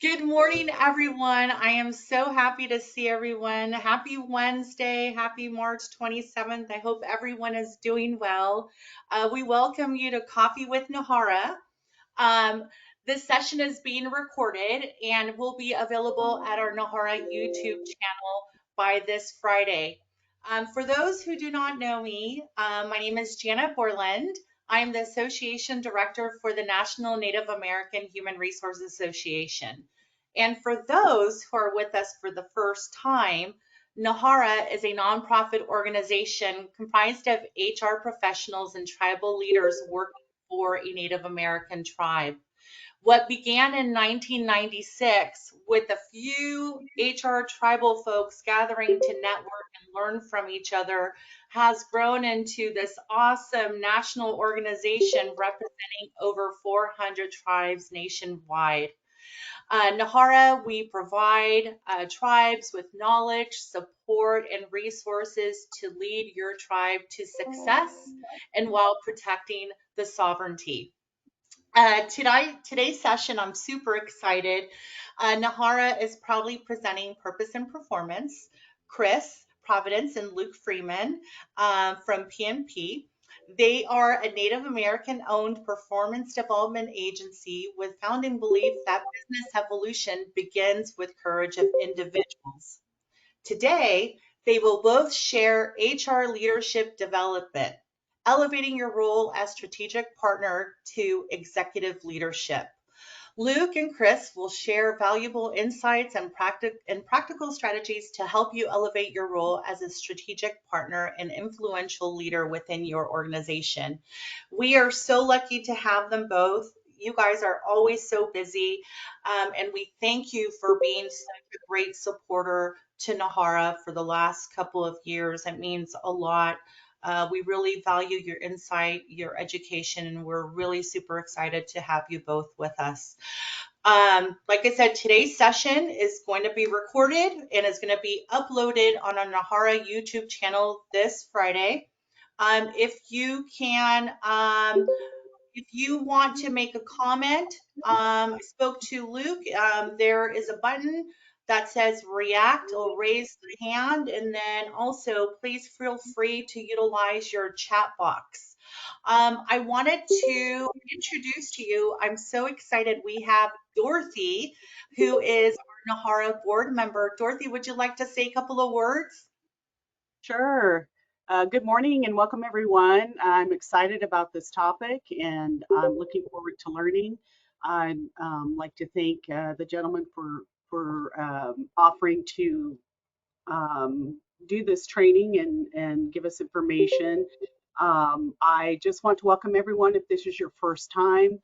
Good morning, everyone. I am so happy to see everyone. Happy Wednesday. Happy March 27th. I hope everyone is doing well. We welcome you to Coffee with Nahara. Um, this session is being recorded and will be available at our Nahara YouTube channel by this Friday. For those who do not know me, my name is Janet Borland. I am the Association Director for the National Native American Human Resources Association. And for those who are with us for the first time, Nahara is a nonprofit organization comprised of HR professionals and tribal leaders working for a Native American tribe. What began in 1996 with a few HR tribal folks gathering to network and learn from each other has grown into this awesome national organization representing over 400 tribes nationwide. Nahara, we provide tribes with knowledge, support, and resources to lead your tribe to success and while protecting the sovereignty. Today's session, I'm super excited. Nahara is proudly presenting Purpose and Performance, Chris Providence and Luke Freeman from PNP. They are a Native American owned performance development agency with founding belief that business evolution begins with courage of individuals. Today, they will both share HR leadership development, elevating your role as strategic partner to executive leadership. Luke and Chris will share valuable insights and practical strategies to help you elevate your role as a strategic partner and influential leader within your organization. We are so lucky to have them both. You guys are always so busy, and we thank you for being such a great supporter to Nahara for the last couple of years. It means a lot. We really value your insight, your education, and we're really super excited to have you both with us. Like I said, today's session is going to be recorded and is going to be uploaded on our Nahara YouTube channel this Friday. If you can, if you want to make a comment, I spoke to Luke. There is a button that says react or raise the hand. And then also, please feel free to utilize your chat box. I wanted to introduce to you, I'm so excited. We have Dorothy, who is our Nahara board member. Dorothy, would you like to say a couple of words? Sure. Good morning and welcome everyone. I'm excited about this topic and I'm looking forward to learning. I'd like to thank the gentleman for offering to do this training and give us information. I just want to welcome everyone if this is your first time.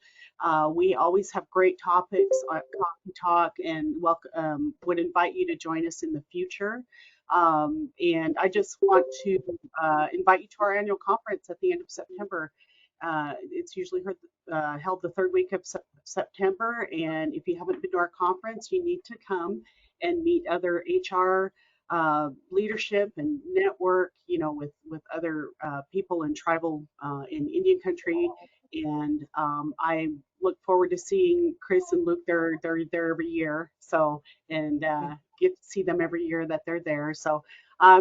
We always have great topics on Coffee Talk and would invite you to join us in the future. And I just want to invite you to our annual conference at the end of September. It's usually held the third week of September. And if you haven't been to our conference, you need to come and meet other HR leadership and network, with other people in tribal in Indian country. And I look forward to seeing Chris and Luke. They're there every year, so and get to see them every year that they're there. So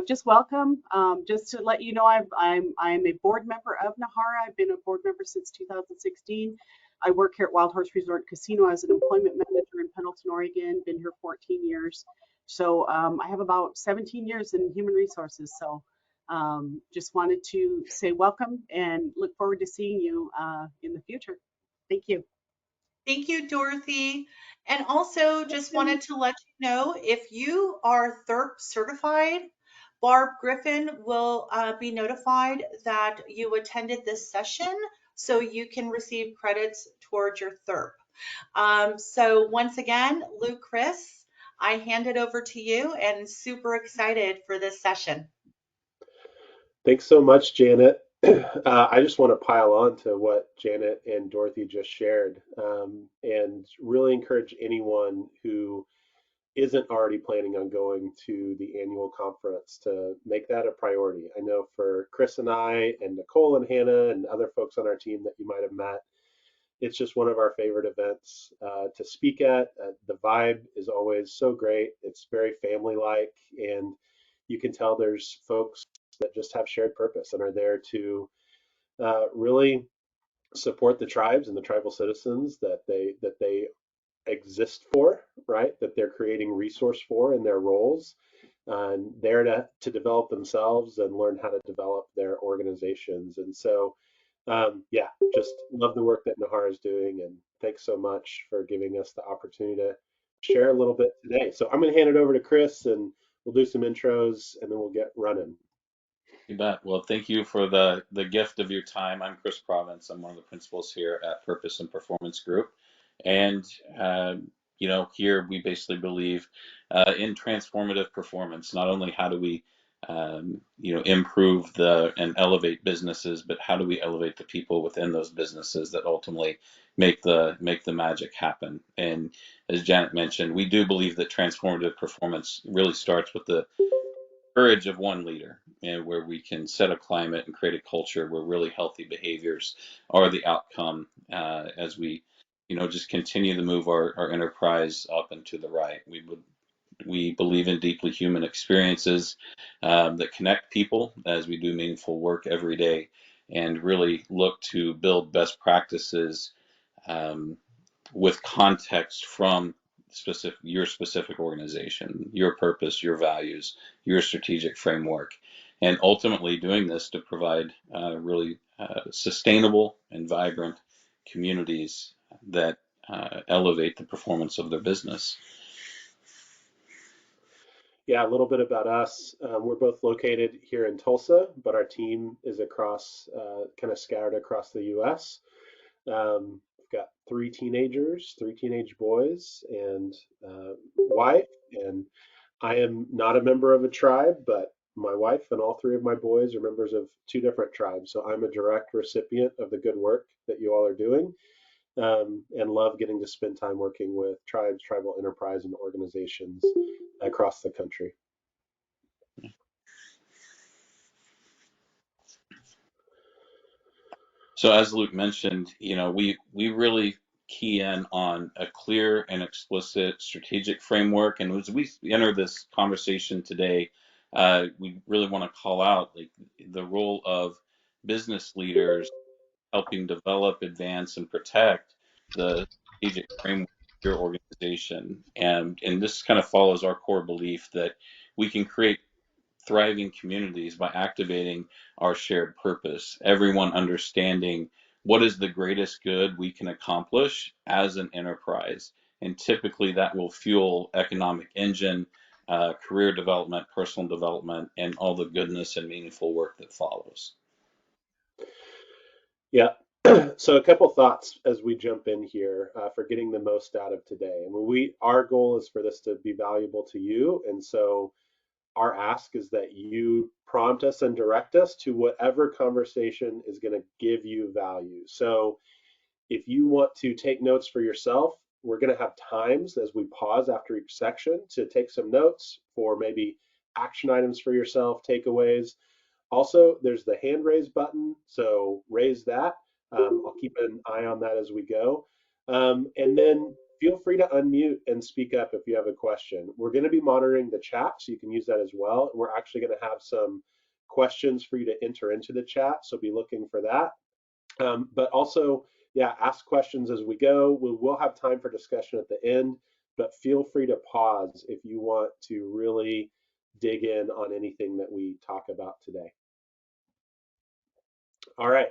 just welcome. Just to let you know, I'm a board member of Nahara. I've been a board member since 2016. I work here at Wild Horse Resort Casino as an employment manager in Pendleton, Oregon. Been here 14 years. So I have about 17 years in human resources. So just wanted to say welcome and look forward to seeing you in the future. Thank you. Thank you, Dorothy. And also just wanted to let you know if you are THRP certified, Barb Griffin will be notified that you attended this session so you can receive credits towards your THRP. So once again, Luke, Chris, I hand it over to you and super excited for this session. Thanks so much, Janet. I just want to pile on to what Janet and Dorothy just shared, and really encourage anyone who isn't already planning on going to the annual conference to make that a priority. I know for Chris and I and Nicole and Hannah and other folks on our team that you might have met, it's just one of our favorite events to speak at. The vibe is always so great. It's very family-like, and you can tell there's folks that just have shared purpose and are there to really support the tribes and the tribal citizens that they exist for, right? That they're creating resource for in their roles, and there to develop themselves and learn how to develop their organizations. And so, yeah, just love the work that Nahar is doing, and thanks so much for giving us the opportunity to share a little bit today. So I'm going to hand it over to Chris, and we'll do some intros, and then we'll get running. You bet. Well, thank you for the gift of your time. I'm Chris Province. I'm one of the principals here at Purpose and Performance Group, and here we basically believe in transformative performance. Not only how do we improve and elevate businesses, but how do we elevate the people within those businesses that ultimately make the magic happen. And as Janet mentioned, we do believe that transformative performance really starts with the courage of one leader, and where we can set a climate and create a culture where really healthy behaviors are the outcome as we just continue to move our enterprise up and to the right. We believe in deeply human experiences that connect people as we do meaningful work every day, and really look to build best practices um, with context from your specific organization, your purpose, your values, your strategic framework, and ultimately doing this to provide really sustainable and vibrant communities that elevate the performance of their business. Yeah, a little bit about us. We're both located here in Tulsa, but our team is across, kind of scattered across the U.S. We've got three teenage boys, and wife. And I am not a member of a tribe, but my wife and all three of my boys are members of two different tribes. So I'm a direct recipient of the good work that you all are doing, and love getting to spend time working with tribes, tribal enterprise, and organizations across the country. So as Luke mentioned, we really key in on a clear and explicit strategic framework. And as we enter this conversation today, we really want to call out like the role of business leaders helping develop, advance, and protect the strategic framework of your organization. And this kind of follows our core belief that we can create thriving communities by activating our shared purpose, everyone understanding what is the greatest good we can accomplish as an enterprise. And typically that will fuel economic engine, career development, personal development, and all the goodness and meaningful work that follows. Yeah. So a couple thoughts as we jump in here, for getting the most out of today. I mean, our goal is for this to be valuable to you, and so our ask is that you prompt us and direct us to whatever conversation is going to give you value. So if you want to take notes for yourself, we're going to have times as we pause after each section to take some notes for maybe action items for yourself, takeaways. Also, there's the hand raise button, so raise that. I'll keep an eye on that as we go. And then feel free to unmute and speak up if you have a question. We're going to be monitoring the chat, so you can use that as well. We're actually going to have some questions for you to enter into the chat, so be looking for that. But also, yeah, ask questions as we go. We will have time for discussion at the end, but feel free to pause if you want to really dig in on anything that we talk about today. All right,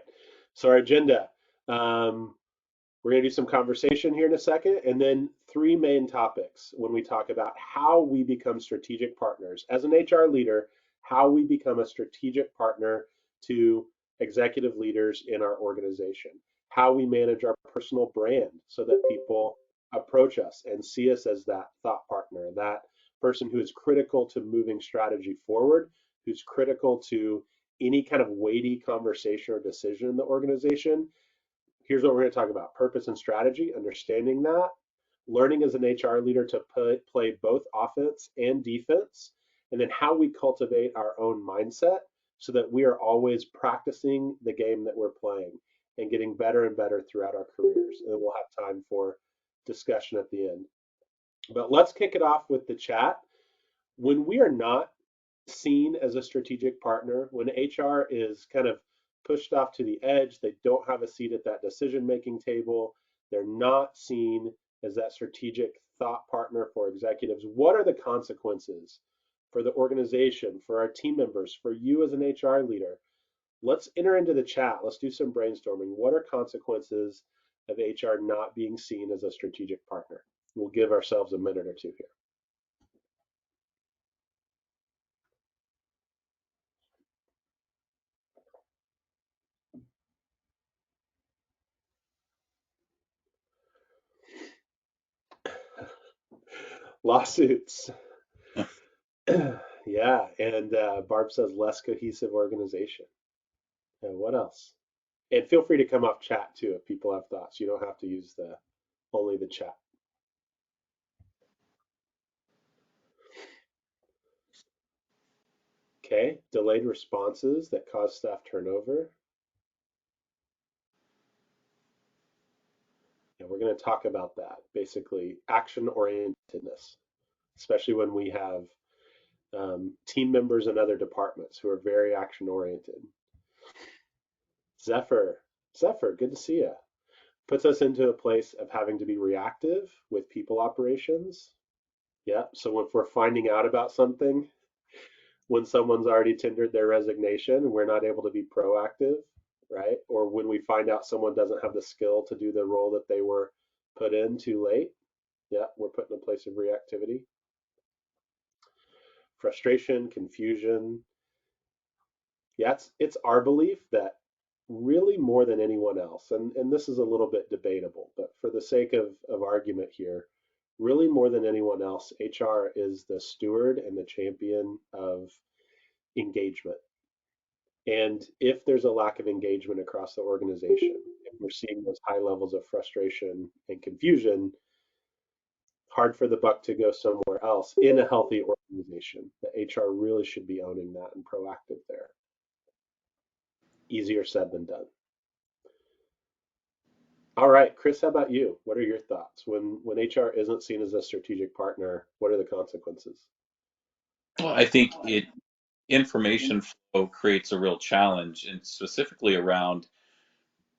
so our agenda. We're going to do some conversation here in a second, and then three main topics when we talk about how we become strategic partners. As an HR leader, how we become a strategic partner to executive leaders in our organization, how we manage our personal brand so that people approach us and see us as that thought partner, that person who is critical to moving strategy forward, who's critical to any kind of weighty conversation or decision in the organization. Here's what we're going to talk about: purpose and strategy, understanding that, learning as an HR leader to play both offense and defense, and then how we cultivate our own mindset so that we are always practicing the game that we're playing. and getting better and better throughout our careers. And then we'll have time for discussion at the end. But let's kick it off with the chat. When we are not seen as a strategic partner, when HR is kind of pushed off to the edge, they don't have a seat at that decision-making table, they're not seen as that strategic thought partner for executives, what are the consequences for the organization, for our team members, for you as an HR leader? Let's enter into the chat. Let's do some brainstorming. What are consequences of HR not being seen as a strategic partner? We'll give ourselves a minute or two here. Lawsuits. Yeah, and Barb says less cohesive organization. And what else? And feel free to come off chat too if people have thoughts. You don't have to use only the chat. Okay, delayed responses that cause staff turnover. And we're going to talk about that. Basically, action orientedness, especially when we have team members in other departments who are very action oriented. Zephyr, good to see you. Puts us into a place of having to be reactive with people operations. Yeah, so if we're finding out about something when someone's already tendered their resignation, we're not able to be proactive, right? Or when we find out someone doesn't have the skill to do the role that they were put in too late, yeah, we're put in a place of reactivity. Frustration, confusion. Yeah, it's our belief that really more than anyone else, and this is a little bit debatable, but for the sake of argument here, really more than anyone else, HR is the steward and the champion of engagement. And if there's a lack of engagement across the organization, if we're seeing those high levels of frustration and confusion, hard for the buck to go somewhere else in a healthy organization. The HR really should be owning that and proactive there. Easier said than done. All right, Chris, how about you? What are your thoughts? When HR isn't seen as a strategic partner, what are the consequences? Well, I think information flow creates a real challenge, and specifically around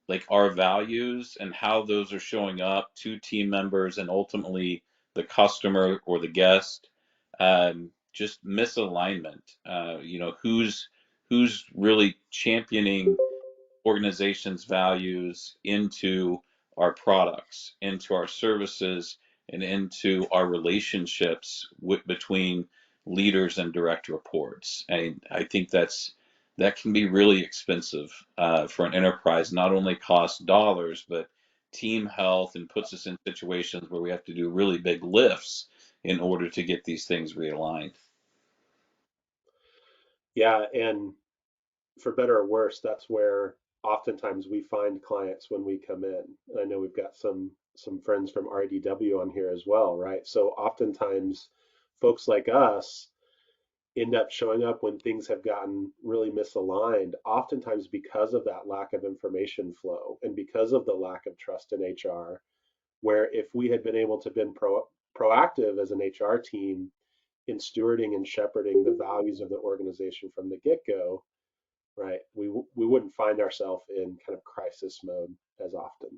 like our values and how those are showing up to team members and ultimately the customer or the guest. Just misalignment. Who's really championing organization's values into our products, into our services, and into our relationships between leaders and direct reports. And I think that can be really expensive for an enterprise. Not only costs dollars, but team health, and puts us in situations where we have to do really big lifts in order to get these things realigned. Yeah, and for better or worse, that's where oftentimes we find clients when we come in. And I know we've got some friends from RDW on here as well, right? So oftentimes folks like us end up showing up when things have gotten really misaligned, oftentimes because of that lack of information flow and because of the lack of trust in HR, where if we had been able to been proactive as an HR team in stewarding and shepherding the values of the organization from the get-go, right, we wouldn't find ourselves in kind of crisis mode as often.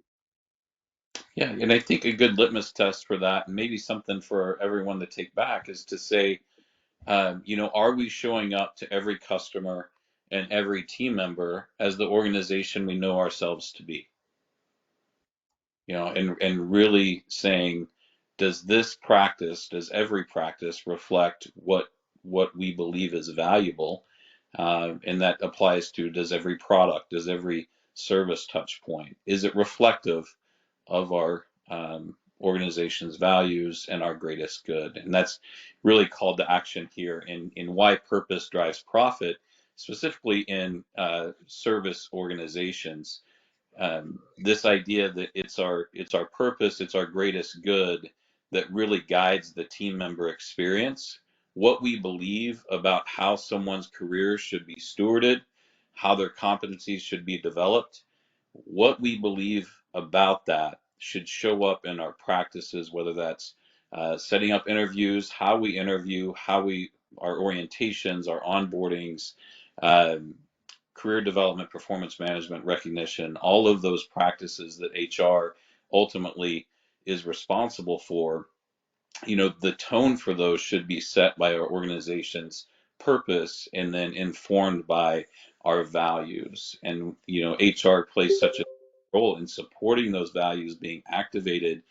Yeah, and I think a good litmus test for that, and maybe something for everyone to take back, is to say, are we showing up to every customer and every team member as the organization we know ourselves to be? And really saying, does every practice reflect what we believe is valuable? And that applies to, does every product, does every service touch point, is it reflective of our organization's values and our greatest good? And that's really called to action here in why purpose drives profit, specifically in service organizations. This idea that it's our purpose, it's our greatest good that really guides the team member experience, what we believe about how someone's career should be stewarded, how their competencies should be developed, what we believe about that should show up in our practices, whether that's setting up interviews, how we interview, our orientations, our onboardings, um, career development, performance management, recognition, all of those practices that HR ultimately is responsible for. The tone for those should be set by our organization's purpose and then informed by our values. And, HR plays such a role in supporting those values being activated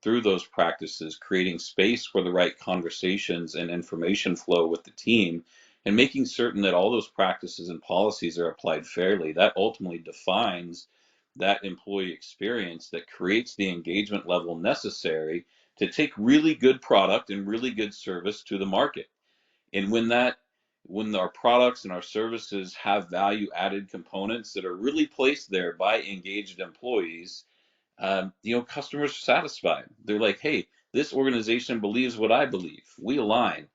through those practices, creating space for the right conversations and information flow with the team, and making certain that all those practices and policies are applied fairly. That ultimately defines that employee experience that creates the engagement level necessary to take really good product and really good service to the market. And when our products and our services have value added components that are really placed there by engaged employees, customers are satisfied. They're like, hey, this organization believes what I believe. We align.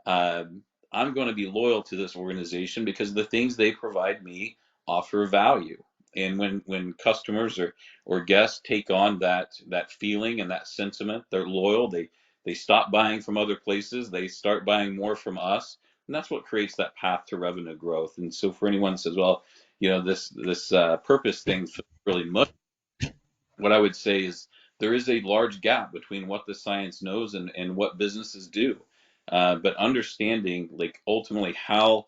I'm going to be loyal to this organization because the things they provide me offer value. And when customers or guests take on that feeling and that sentiment, they're loyal. They stop buying from other places. They start buying more from us, and that's what creates that path to revenue growth. And so for anyone who says, well, this purpose thing feels really mushy, what I would say is there is a large gap between what the science knows and what businesses do. But understanding, like, ultimately how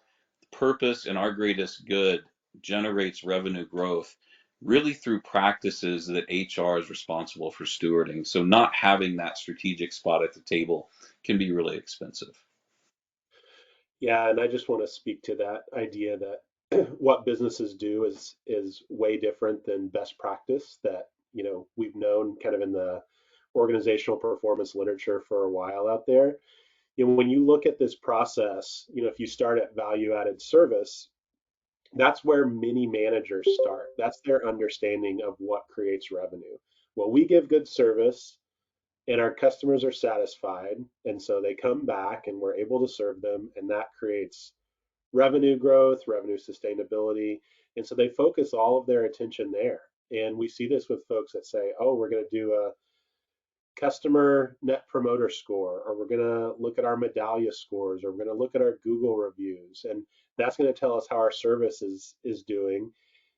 purpose and our greatest good generates revenue growth really through practices that HR is responsible for stewarding. So not having that strategic spot at the table can be really expensive. Yeah, and I just want to speak to that idea that what businesses do is way different than best practice that, we've known kind of in the organizational performance literature for a while out there. When you look at this process, if you start at value added service, that's where many managers start. That's their understanding of what creates revenue. Well, we give good service and our customers are satisfied, and so they come back and we're able to serve them, and that creates revenue growth, revenue sustainability. And so they focus all of their attention there. And we see this with folks that say, oh, we're going to do a customer net promoter score, or we're going to look at our Medallia scores, or we're going to look at our Google reviews. And that's going to tell us how our service is doing.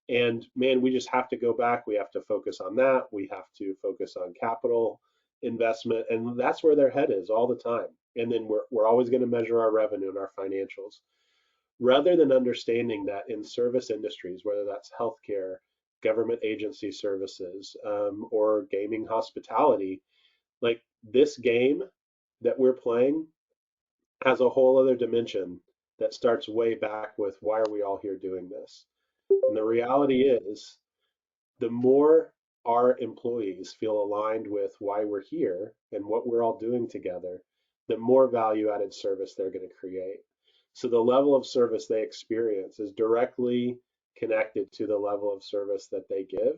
And man, we just have to go back. We have to focus on that. We have to focus on capital investment. And that's where their head is all the time. And then we're always going to measure our revenue and our financials rather than understanding that in service industries, whether that's healthcare, government agency services, or gaming hospitality, like this game that we're playing has a whole other dimension that starts way back with why are we all here doing this? And the reality is, the more our employees feel aligned with why we're here and what we're all doing together, the more value added service they're going to create. So the level of service they experience is directly connected to the level of service that they give.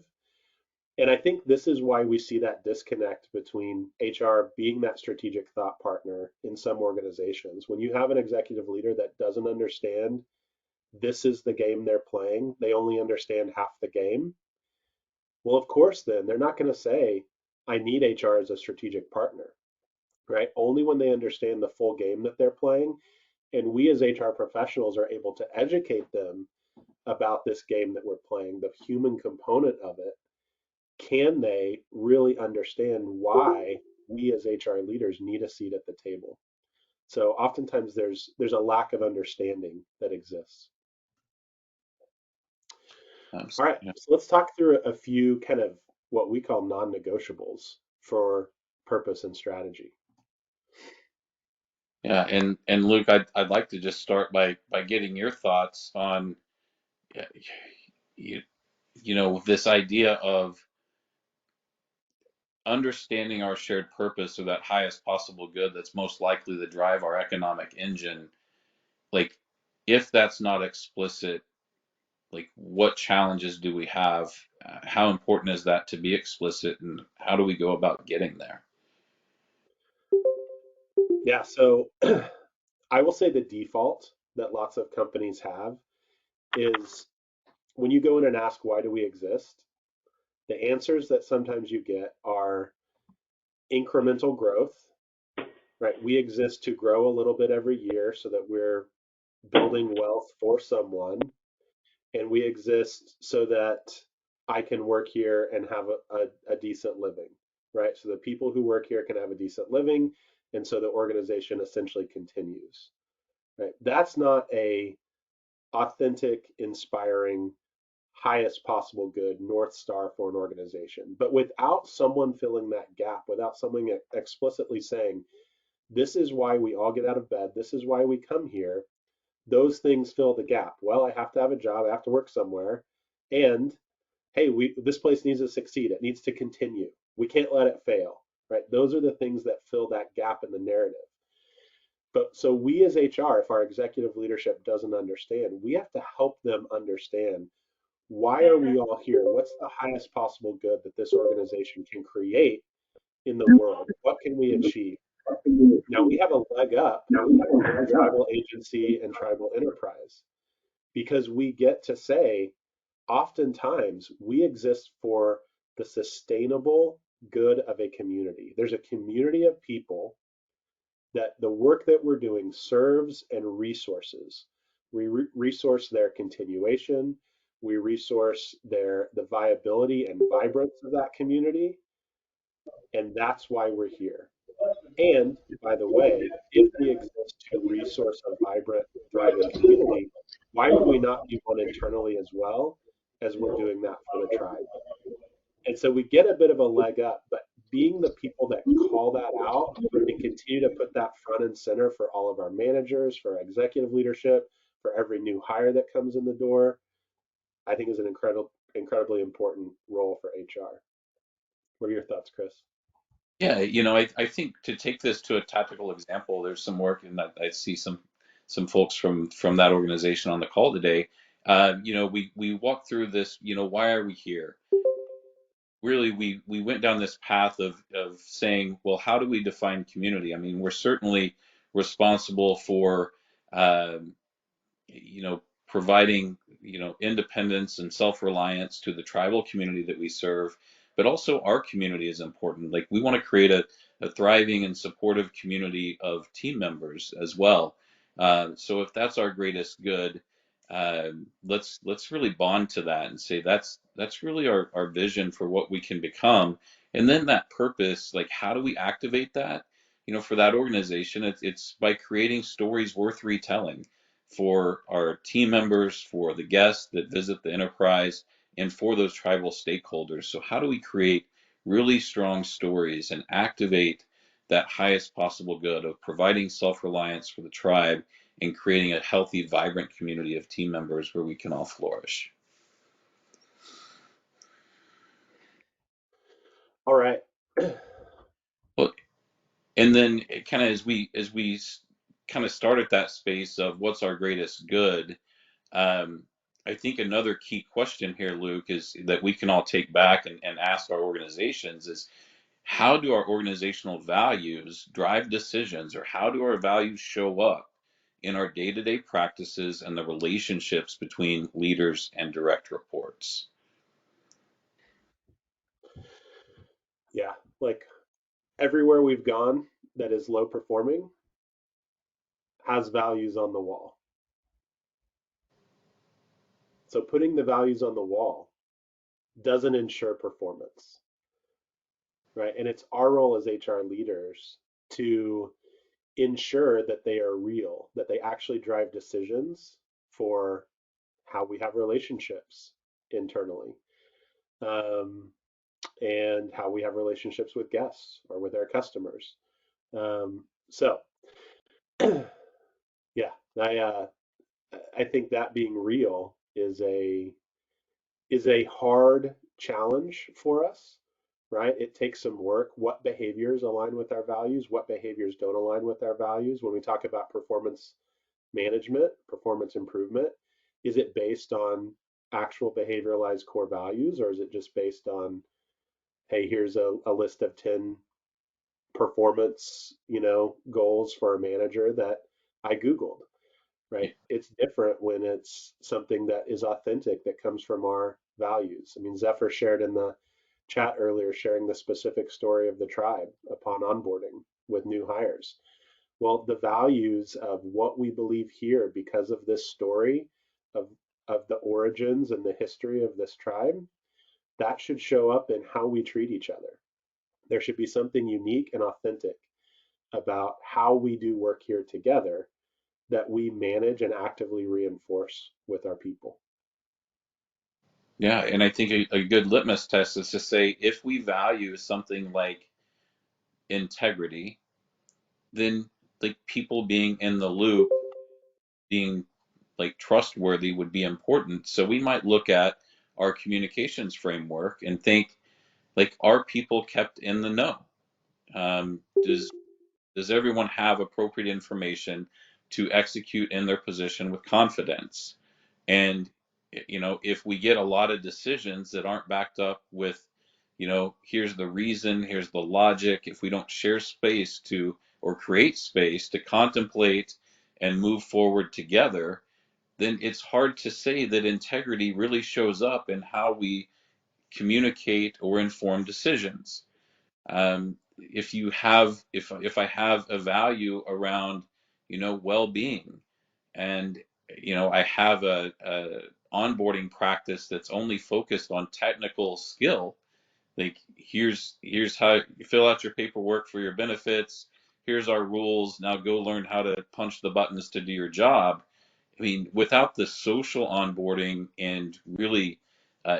And I think this is why we see that disconnect between HR being that strategic thought partner in some organizations. When you have an executive leader that doesn't understand this is the game they're playing, they only understand half the game. Well, of course, then they're not going to say, I need HR as a strategic partner, right? Only when they understand the full game that they're playing. And we as HR professionals are able to educate them about this game that we're playing, the human component of it. Can they really understand why we as HR leaders need a seat at the table? So oftentimes there's a lack of understanding that exists. All right, Yeah, so let's talk through a few kind of what we call non-negotiables for purpose and strategy. yeah, and Luke, I'd like to just start by getting your thoughts on uh, you, this idea of understanding our shared purpose or that highest possible good that's most likely to drive our economic engine. Like, if that's not explicit, like, what challenges do we have? How important is that to be explicit, and how do we go about getting there? Yeah, so I will say the default that lots of companies have is when you go in and ask, why do we exist? The answers that sometimes you get are incremental growth, right? We exist to grow a little bit every year so that we're building wealth for someone, and we exist so that I can work here and have a decent living, right? So the people who work here can have a decent living, and so the organization essentially continues, right? That's not a authentic, inspiring, highest possible good North Star for an organization. But without someone filling that gap, without someone explicitly saying, this is why we all get out of bed, this is why we come here, those things fill the gap. Well, I have to have a job, I have to work somewhere, and hey, this place needs to succeed. It needs to continue. We can't let it fail, right? Those are the things that fill that gap in the narrative. But so we as HR, if our executive leadership doesn't understand, we have to help them understand, why are we all here? What's the highest possible good that this organization can create in the world? What can we achieve? Now we have a leg up on tribal agency and tribal enterprise because we get to say, oftentimes we exist for the sustainable good of a community. There's a community of people that the work that we're doing serves and resources. We resource their continuation. We resource the viability and vibrance of that community, and that's why we're here. And by the way, if we exist to resource a vibrant, thriving community, why would we not be one internally as well as we're doing that for the tribe? And so we get a bit of a leg up, but being the people that call that out and continue to put that front and center for all of our managers, for our executive leadership, for every new hire that comes in the door, I think is an incredibly important role for HR. What are your thoughts, Chris? Yeah, I think to take this to a tactical example, there's some work in that I see some folks from that organization on the call today. We walked through this, why are we here? Really, we went down this path of saying, well, how do we define community? I mean, we're certainly responsible for um, providing, independence and self-reliance to the tribal community that we serve, but also our community is important. Like we want to create a thriving and supportive community of team members as well. So if that's our greatest good, let's really bond to that and say that's really our vision for what we can become. And then that purpose, like how do we activate that? For that organization, it's by creating stories worth retelling for our team members, for the guests that visit the enterprise, and for those tribal stakeholders. So how do we create really strong stories and activate that highest possible good of providing self-reliance for the tribe and creating a healthy, vibrant community of team members where we can all flourish? All right. Well, and then kind of as we kind of start at that space of what's our greatest good. Um, I think another key question here, Luke, is that we can all take back and ask our organizations is, how do our organizational values drive decisions, or how do our values show up in our day-to-day practices and the relationships between leaders and direct reports? Yeah, like everywhere we've gone that is low performing has values on the wall. So putting the values on the wall doesn't ensure performance, right? And it's our role as HR leaders to ensure that they are real, that they actually drive decisions for how we have relationships internally, um, and how we have relationships with guests or with our customers. So, yeah, I think that being real is a hard challenge for us, right? It takes some work. What behaviors align with our values? What behaviors don't align with our values? When we talk about performance management, performance improvement, is it based on actual behavioralized core values, or is it just based on, hey, here's a list of 10 performance, goals for a manager that I Googled, right? It's different when it's something that is authentic, that comes from our values. I mean, Zephyr shared in the chat earlier, sharing the specific story of the tribe upon onboarding with new hires. Well, the values of what we believe here because of this story of, of the origins and the history of this tribe, that should show up in how we treat each other. There should be something unique and authentic about how we do work here together that we manage and actively reinforce with our people. Yeah, and I think a good litmus test is to say if we value something like integrity, then like people being in the loop, being like trustworthy would be important. So we might look at our communications framework and think like, are people kept in the know? Does everyone have appropriate information to execute in their position with confidence? And if we get a lot of decisions that aren't backed up with, here's the reason, here's the logic, if we don't share space to or create space to contemplate and move forward together, then it's hard to say that integrity really shows up in how we communicate or inform decisions. If I have a value around, well-being, and I have a onboarding practice that's only focused on technical skill, like here's how you fill out your paperwork for your benefits, here's our rules, now go learn how to punch the buttons to do your job. I mean, without the social onboarding and really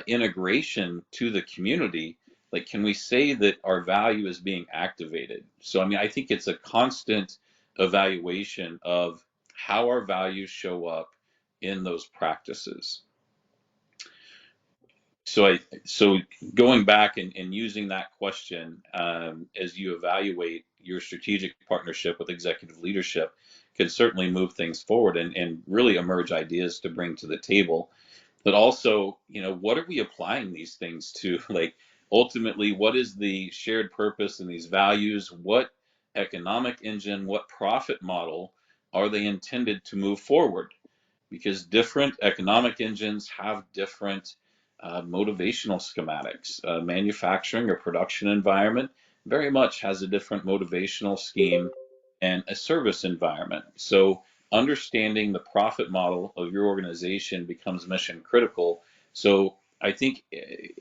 integration to the community, like, can we say that our value is being activated? So, I mean, I think it's a constant evaluation of how our values show up in those practices. So going back and using that question as you evaluate your strategic partnership with executive leadership can certainly move things forward and really emerge ideas to bring to the table. But also, what are we applying these things to? Like, ultimately, what is the shared purpose in these values? What economic engine, what profit model are they intended to move forward? Because different economic engines have different motivational schematics. Manufacturing or production environment very much has a different motivational scheme and a service environment. So understanding the profit model of your organization becomes mission critical. So I think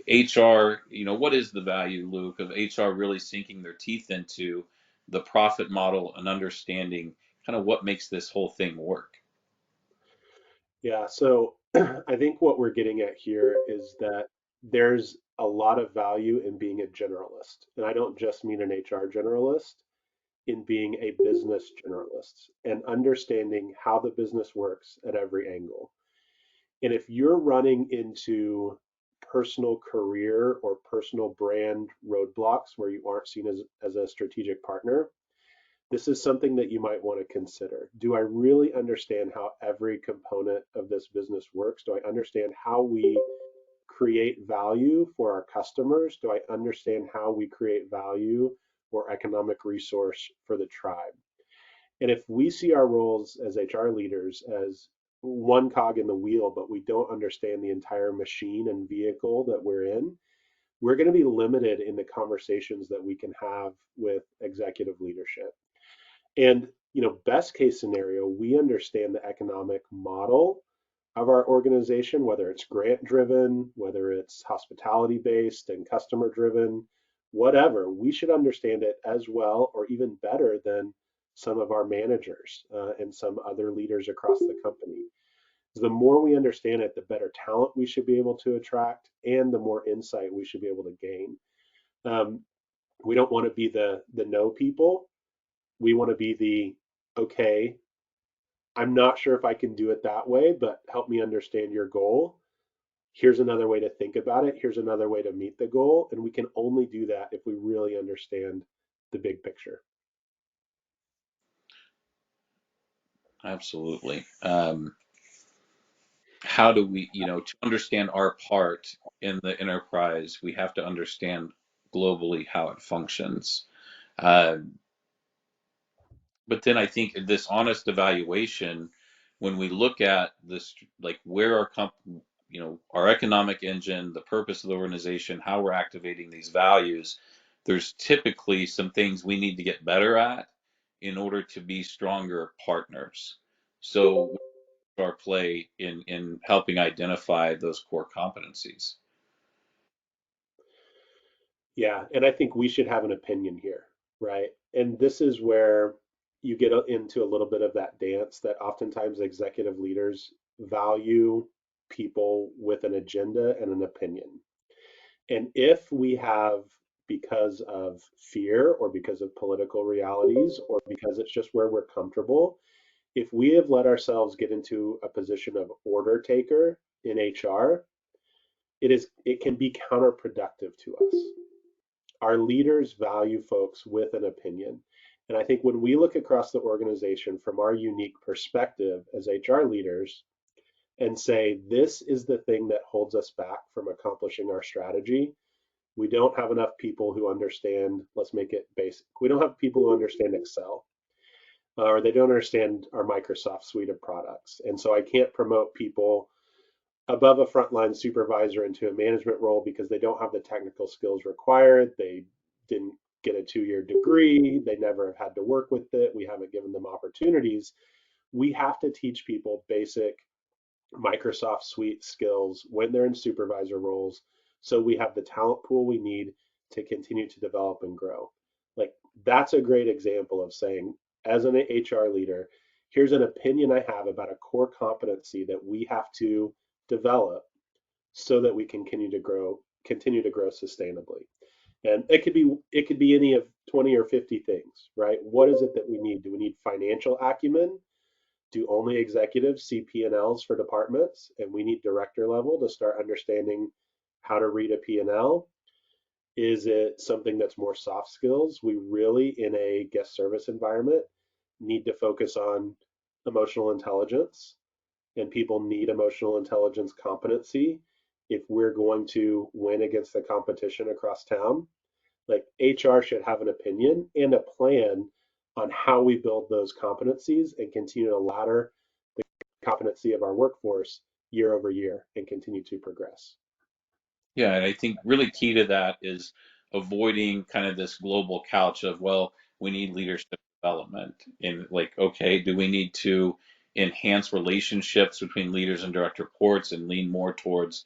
HR, what is the value, Luke, of HR really sinking their teeth into the profit model and understanding kind of what makes this whole thing work? Yeah, so I think what we're getting at here is that there's a lot of value in being a generalist. And I don't just mean an HR generalist, in being a business generalist and understanding how the business works at every angle. And if you're running into personal career or personal brand roadblocks where you aren't seen as a strategic partner, this is something that you might want to consider. Do I really understand how every component of this business works? Do I understand how we create value for our customers? Do I understand how we create value or economic resource for the tribe? And if we see our roles as HR leaders as one cog in the wheel, but we don't understand the entire machine and vehicle that we're in, we're going to be limited in the conversations that we can have with executive leadership. And, best case scenario, we understand the economic model of our organization, whether it's grant driven, whether it's hospitality based and customer driven, whatever, we should understand it as well or even better than some of our managers and some other leaders across the company. The more we understand it, the better talent we should be able to attract and the more insight we should be able to gain. Um, we don't want to be the no people. We want to be the okay, I'm not sure if I can do it that way, but help me understand your goal. Here's another way to think about it. Here's another way to meet the goal. And we can only do that if we really understand the big picture. Absolutely. How do we, to understand our part in the enterprise, we have to understand globally how it functions. Uh, but then I think this honest evaluation, when we look at this, like where our our economic engine, the purpose of the organization, how we're activating these values, there's typically some things we need to get better at in order to be stronger partners. So our play in helping identify those core competencies. Yeah, and I think we should have an opinion here, right? And this is where you get into a little bit of that dance that oftentimes executive leaders value people with an agenda and an opinion. And if we have, because of fear or because of political realities or because it's just where we're comfortable, if we have let ourselves get into a position of order taker in HR, it can be counterproductive to us. Our leaders value folks with an opinion. And I think when we look across the organization from our unique perspective as HR leaders and say, this is the thing that holds us back from accomplishing our strategy, we don't have enough people who understand, let's make it basic. We don't have people who understand Excel, or they don't understand our Microsoft suite of products. And so I can't promote people above a frontline supervisor into a management role because they don't have the technical skills required. They didn't get a 2-year degree. They never have had to work with it. We haven't given them opportunities. We have to teach people basic Microsoft suite skills when they're in supervisor roles so we have the talent pool we need to continue to develop and grow. Like, that's a great example of saying, as an HR leader, here's an opinion I have about a core competency that we have to develop so that we can continue to grow sustainably. And it could be any of 20 or 50 things, right? What is it that we need? Do we need financial acumen? Do only executives see P&Ls for departments? And we need director level to start understanding how to read a P&L? Is it something that's more soft skills? We really, in a guest service environment, need to focus on emotional intelligence, and people need emotional intelligence competency if we're going to win against the competition across town. Like, HR should have an opinion and a plan on how we build those competencies and continue to ladder the competency of our workforce year over year and continue to progress. Yeah, and I think really key to that is avoiding kind of this global couch of, well, we need leadership development. And like, okay, do we need to enhance relationships between leaders and direct reports and lean more towards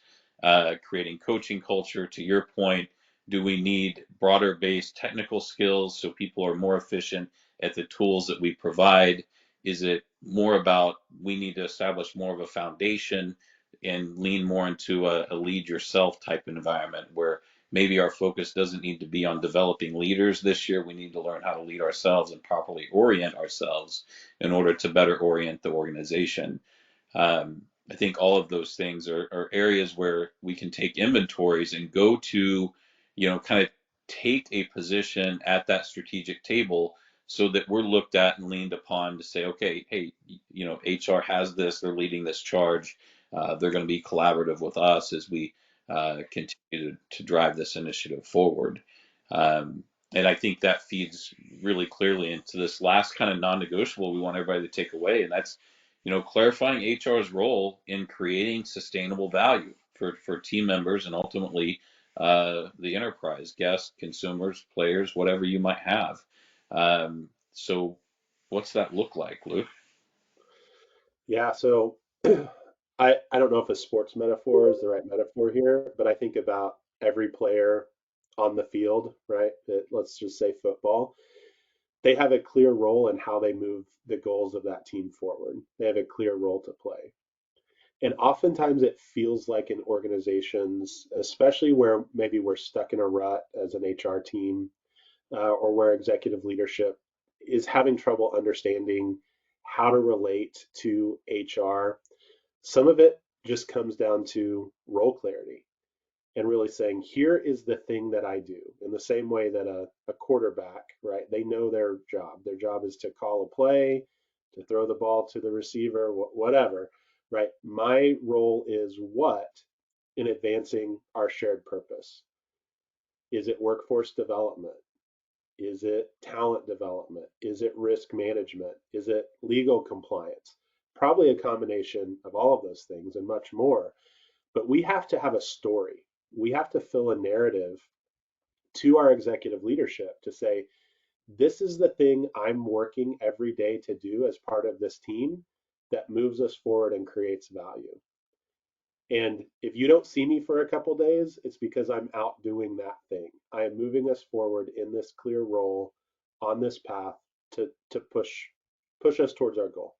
creating coaching culture? To your point, do we need broader based technical skills so people are more efficient at the tools that we provide? Is it more about we need to establish more of a foundation and lean more into a lead yourself type environment where maybe our focus doesn't need to be on developing leaders this year. We need to learn how to lead ourselves and properly orient ourselves in order to better orient the organization. I think all of those things are areas where we can take inventories and go to, kind of take a position at that strategic table so that we're looked at and leaned upon to say, okay, hey, HR has this, they're leading this charge. They're going to be collaborative with us as we continue to drive this initiative forward. Um, and I think that feeds really clearly into this last kind of non-negotiable we want everybody to take away, and that's clarifying HR's role in creating sustainable value for team members and ultimately the enterprise, guests, consumers, players, whatever you might have. So what's that look like, Luke? Yeah, so I don't know if a sports metaphor is the right metaphor here, but I think about every player on the field, right? Let's just say football. They have a clear role in how they move the goals of that team forward. They have a clear role to play. And oftentimes it feels like in organizations, especially where maybe we're stuck in a rut as an HR team, or where executive leadership is having trouble understanding how to relate to HR. Some of it just comes down to role clarity and really saying, here is the thing that I do. In the same way that a quarterback, right? They know their job. Their job is to call a play, to throw the ball to the receiver, whatever, right? My role is what in advancing our shared purpose? Is it workforce development? Is it talent development? Is it risk management? Is it legal compliance? Probably a combination of all of those things and much more. But we have to have a story. We have to fill a narrative to our executive leadership to say, this is the thing I'm working every day to do as part of this team that moves us forward and creates value. And if you don't see me for a couple days, it's because I'm out doing that thing. I am moving us forward in this clear role on this path to push us towards our goal.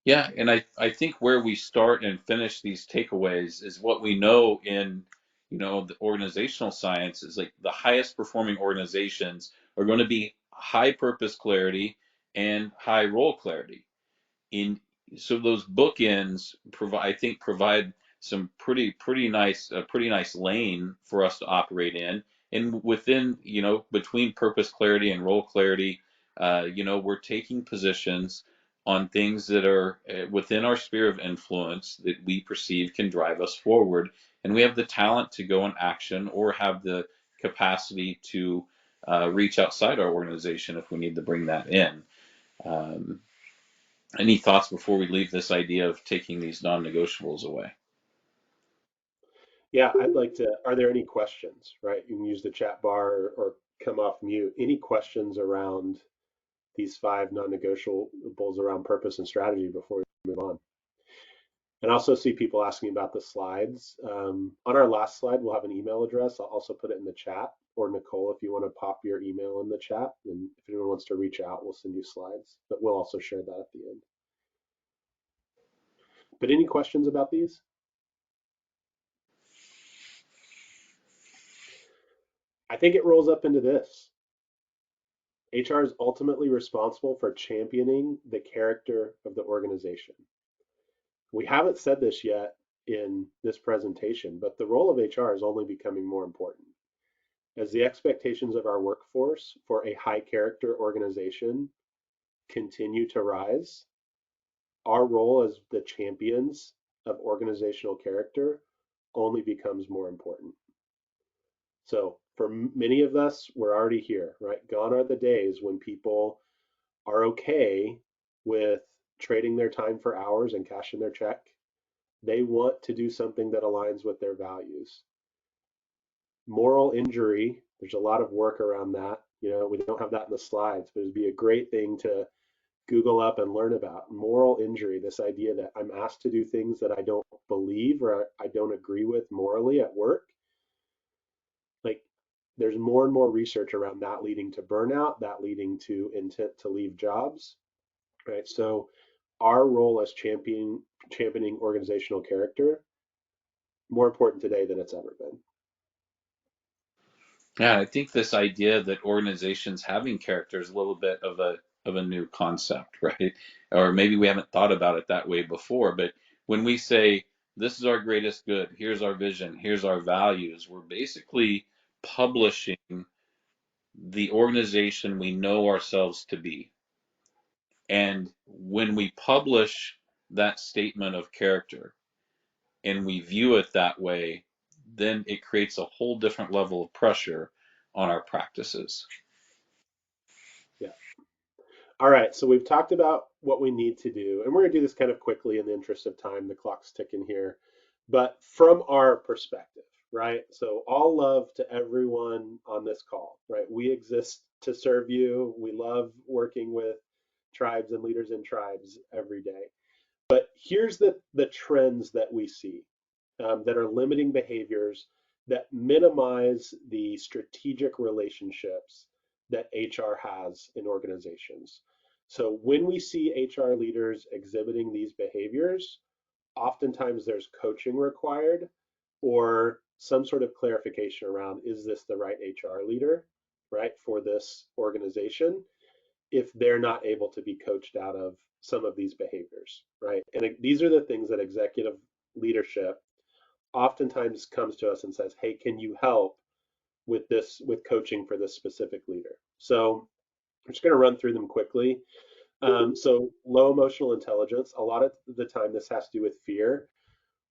Yeah, and I think where we start and finish these takeaways is what we know in, the organizational science is like the highest performing organizations are going to be high purpose clarity and high role clarity. In so those bookends provide some pretty nice lane for us to operate in, and within, between purpose clarity and role clarity, we're taking positions on things that are within our sphere of influence that we perceive can drive us forward, and we have the talent to go in action or have the capacity to reach outside our organization if we need to bring that in. um, any thoughts before we leave this idea of taking these non-negotiables away? Yeah, I'd like to. Are there any questions? Right, you can use the chat bar or come off mute. Any questions around these 5 non-negotiables around purpose and strategy before we move on? And I also see people asking about the slides. On our last slide, we'll have an email address. I'll also put it in the chat. Or Nicole, if you want to pop your email in the chat, and if anyone wants to reach out, we'll send you slides. But we'll also share that at the end. But any questions about these? I think it rolls up into this. HR is ultimately responsible for championing the character of the organization. We haven't said this yet in this presentation, but the role of HR is only becoming more important. As the expectations of our workforce for a high character organization continue to rise, our role as the champions of organizational character only becomes more important. So for many of us, we're already here, right? Gone are the days when people are okay with trading their time for hours and cashing their check. They want to do something that aligns with their values. Moral injury, there's a lot of work around that. We don't have that in the slides, but it'd be a great thing to Google up and learn about. Moral injury, this idea that I'm asked to do things that I don't believe or I don't agree with morally at work. Like, there's more and more research around that leading to burnout, that leading to intent to leave jobs, right? So our role as championing organizational character, more important today than it's ever been. Yeah, I think this idea that organizations having character is a little bit of a new concept, right? Or maybe we haven't thought about it that way before, but when we say this is our greatest good, here's our vision, here's our values, we're basically publishing the organization we know ourselves to be. And when we publish that statement of character and we view it that way, then it creates a whole different level of pressure on our practices. Yeah. All right. So we've talked about what we need to do, and we're going to do this kind of quickly in the interest of time. The clock's ticking here. But from our perspective, right? So all love to everyone on this call, right? We exist to serve you. We love working with tribes and leaders in tribes every day. But here's the trends that we see that are limiting behaviors that minimize the strategic relationships that HR has in organizations. So when we see HR leaders exhibiting these behaviors, oftentimes there's coaching required or some sort of clarification around, is this the right HR leader, right, for this organization, if they're not able to be coached out of some of these behaviors, right? And these are the things that executive leadership oftentimes comes to us and says, hey, can you help with this, with coaching for this specific leader? So I'm just going to run through them quickly. So low emotional intelligence, a lot of the time this has to do with fear.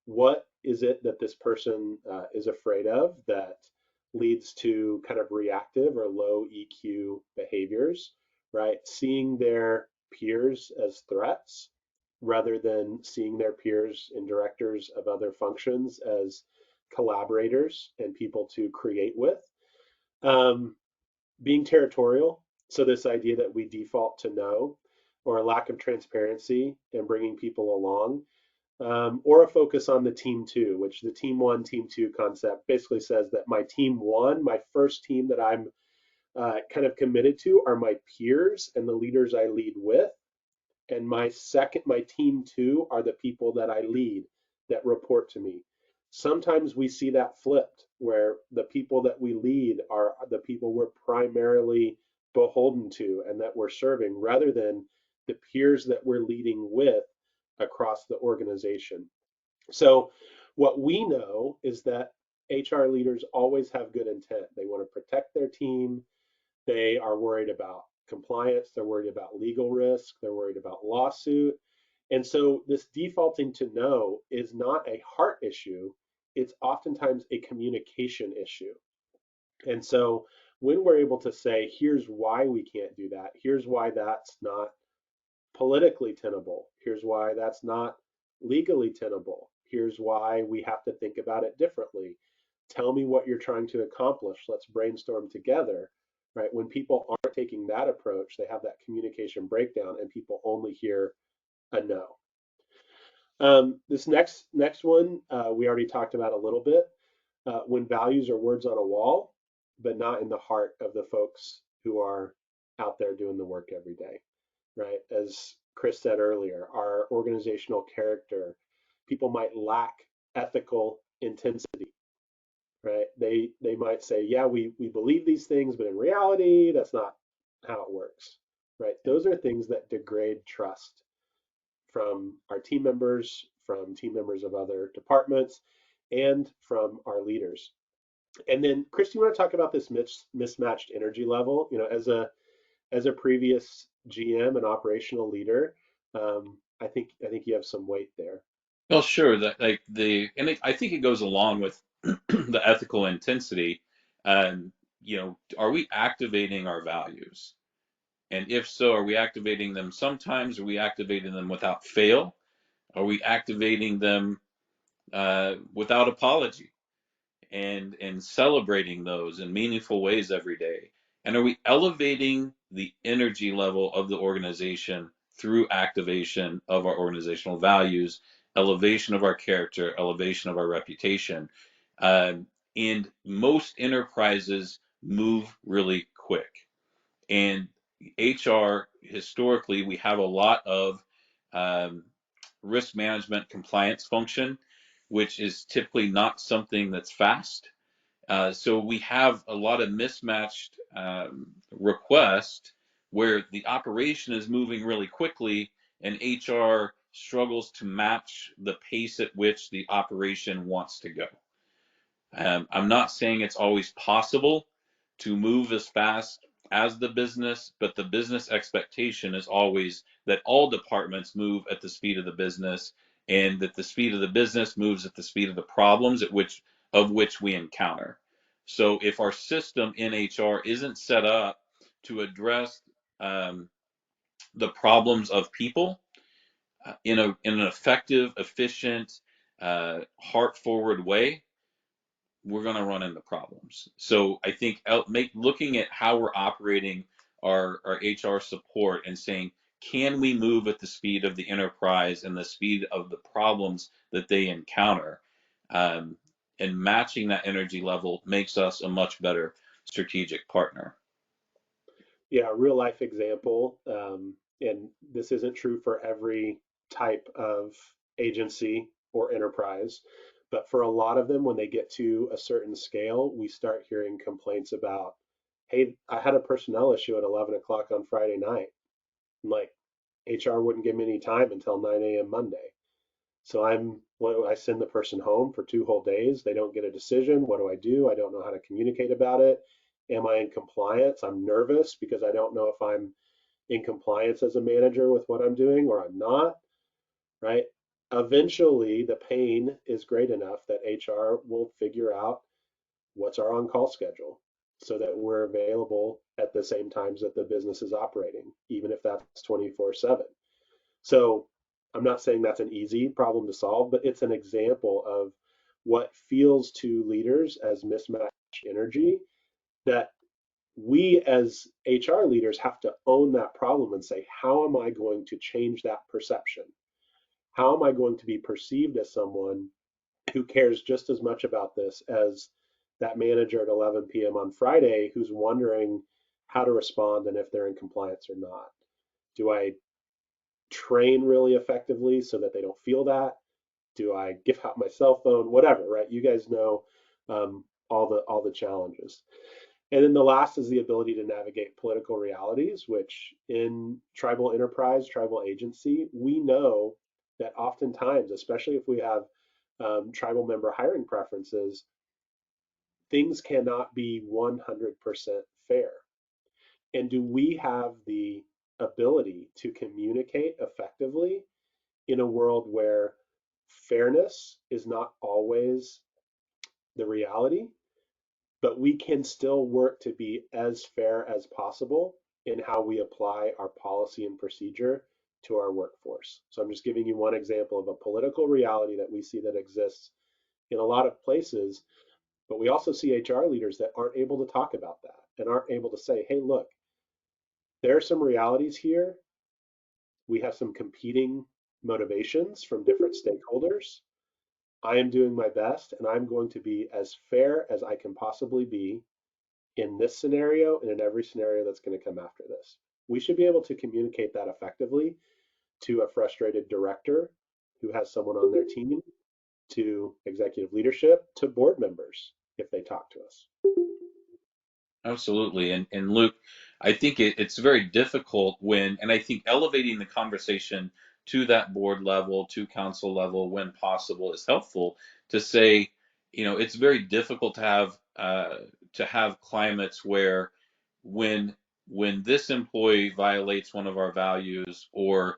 What is it that this person is afraid of that leads to kind of reactive or low EQ behaviors, right? Seeing their peers as threats rather than seeing their peers and directors of other functions as collaborators and people to create with. Um, Being territorial, so this idea that we default to no, or a lack of transparency and bringing people along, or a focus on the team two, which the team one, team two concept basically says that my team one, my first team that I'm kind of committed to, are my peers and the leaders I lead with. And my team two are the people that I lead that report to me. Sometimes we see that flipped, where the people that we lead are the people we're primarily beholden to and that we're serving, rather than the peers that we're leading with across the organization. So, what we know is that HR leaders always have good intent. They want to protect their team, they are worried about compliance, they're worried about legal risk, they're worried about lawsuit. And so this defaulting to no is not a heart issue, it's oftentimes a communication issue. And so when we're able to say, here's why we can't do that, here's why that's not politically tenable, here's why that's not legally tenable, here's why we have to think about it differently, tell me what you're trying to accomplish, let's brainstorm together, right? When people aren't taking that approach, they have that communication breakdown and people only hear a no. This next one, we already talked about a little bit. When values are words on a wall, but not in the heart of the folks who are out there doing the work every day, right? As Chris said earlier, our organizational character, people might lack ethical intensity, right? They might say, yeah, we believe these things, but in reality, that's not how it works, right? Those are things that degrade trust from our team members, from team members of other departments, and from our leaders. And then, Chris, do you want to talk about this mismatched energy level? You know, as a previous GM and operational leader, I think you have some weight there. Well, sure. That like I think it goes along with the ethical intensity. Um, are we activating our values? And if so, are we activating them sometimes? Are we activating them without fail? Are we activating them without apology? And celebrating those in meaningful ways every day? And are we elevating the energy level of the organization through activation of our organizational values, elevation of our character, elevation of our reputation? And most enterprises move really quick. And HR, historically, we have a lot of um, risk management compliance function, which is typically not something that's fast. So we have a lot of mismatched requests where the operation is moving really quickly and HR struggles to match the pace at which the operation wants to go. I'm not saying it's always possible to move as fast as the business, but the business expectation is always that all departments move at the speed of the business, and that the speed of the business moves at the speed of the problems of which we encounter. So if our system in HR isn't set up to address um, the problems of people in an effective, efficient, heart forward way, we're going to run into problems. So I think looking at how we're operating our HR support and saying, can we move at the speed of the enterprise and the speed of the problems that they encounter? Um, and matching that energy level makes us a much better strategic partner. Yeah, a real life example, and this isn't true for every type of agency or enterprise, but for a lot of them, when they get to a certain scale, we start hearing complaints about, hey, I had a personnel issue at 11 o'clock on Friday night. I'm like, HR wouldn't give me any time until 9 a.m. Monday. So I send the person home for 2 whole days. They don't get a decision. What do I do? I don't know how to communicate about it. Am I in compliance? I'm nervous because I don't know if I'm in compliance as a manager with what I'm doing or I'm not, right? Eventually, the pain is great enough that HR will figure out what's our on-call schedule so that we're available at the same times that the business is operating, even if that's 24/7. So I'm not saying that's an easy problem to solve, but it's an example of what feels to leaders as mismatched energy that we as HR leaders have to own that problem and say, how am I going to change that perception? How am I going to be perceived as someone who cares just as much about this as that manager at 11 p.m. on Friday who's wondering how to respond and if they're in compliance or not? Do I train really effectively so that they don't feel that? Do I give out my cell phone? Whatever, right? You guys know all the challenges. And then the last is the ability to navigate political realities, which in tribal enterprise, tribal agency, we know that oftentimes, especially if we have tribal member hiring preferences, things cannot be 100% fair. And do we have the ability to communicate effectively in a world where fairness is not always the reality, but we can still work to be as fair as possible in how we apply our policy and procedure to our workforce? So I'm just giving you one example of a political reality that we see that exists in a lot of places, but we also see HR leaders that aren't able to talk about that and aren't able to say, hey, look, there are some realities here. We have some competing motivations from different stakeholders. I am doing my best and I'm going to be as fair as I can possibly be in this scenario and in every scenario that's going to come after this. We should be able to communicate that effectively to a frustrated director who has someone on their team, to executive leadership, to board members if they talk to us. Absolutely. And Luke, I think it's very difficult when, and I think elevating the conversation to that board level, to council level, when possible, is helpful to say, it's very difficult to have climates where when this employee violates one of our values or